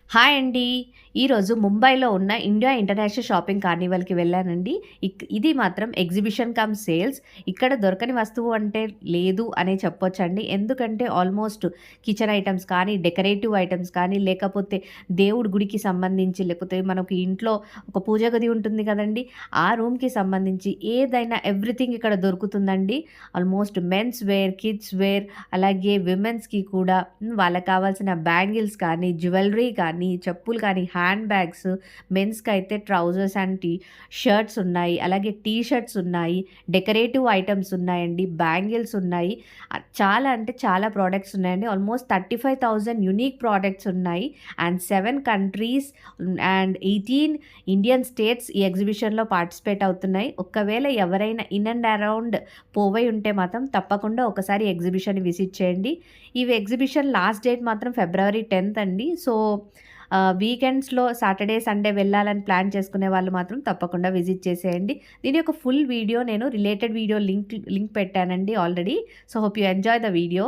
Hi అండి. ఈరోజు ముంబైలో ఉన్న ఇండియా ఇంటర్నేషనల్ షాపింగ్ కార్నివాల్‌కి వెళ్ళానండి. ఇది మాత్రం ఎగ్జిబిషన్ కమ్ సేల్స్. ఇక్కడ దొరకని వస్తువు అంటే లేదు అనే చెప్పొచ్చండి. ఎందుకంటే ఆల్మోస్ట్ కిచెన్ ఐటెమ్స్ కానీ, డెకరేటివ్ ఐటెమ్స్ కానీ, లేకపోతే దేవుడి గుడికి సంబంధించి, లేకపోతే మనకి ఇంట్లో ఒక పూజ గది ఉంటుంది కదండీ! ఆ రూమ్‌కి సంబంధించి ఏదైనా ఎవ్రీథింగ్ ఇక్కడ దొరుకుతుందండి. Almost men's wear, kids wear అలాగే విమెన్స్‌కి కూడా వాళ్ళకి కావాల్సిన బ్యాంగిల్స్ కానీ, జ్యువెలరీ కానీ, చెప్పులు కానీ, హ్యాండ్ బ్యాగ్స్, మెన్స్‌కైతే ట్రౌజర్స్ అండ్ షర్ట్స్ ఉన్నాయి. అలాగే టీ షర్ట్స్ ఉన్నాయి. డెకరేటివ్ ఐటెమ్స్ ఉన్నాయండి. బ్యాంగిల్స్ ఉన్నాయి. చాలా అంటే చాలా ప్రొడక్ట్స్ ఉన్నాయండి. ఆల్మోస్ట్ 35,000 యూనిక్ ప్రొడక్ట్స్ ఉన్నాయి. And 7 countries and 18 Indian states ఈ ఎగ్జిబిషన్‌లో పార్టిసిపేట్ అవుతున్నాయి. ఒకవేళ ఎవరైనా ఇన్ అండ్ అరౌండ్ పోవై ఉంటే మాత్రం తప్పకుండా ఒకసారి ఎగ్జిబిషన్‌ని విజిట్ చేయండి. ఈ ఎగ్జిబిషన్ లాస్ట్ డేట్ మాత్రం ఫిబ్రవరి 10థ్ అండి. సో, వీకెండ్స్‌లో సాటర్‌డే, సండే వెళ్ళాలని ప్లాన్ చేసుకునే వాళ్ళు మాత్రం తప్పకుండా విజిట్ చేసేయండి. దీని యొక్క ఫుల్ వీడియో నేను రిలేటెడ్ వీడియో లింక్ పెట్టానండి already. So, hope you enjoy the video.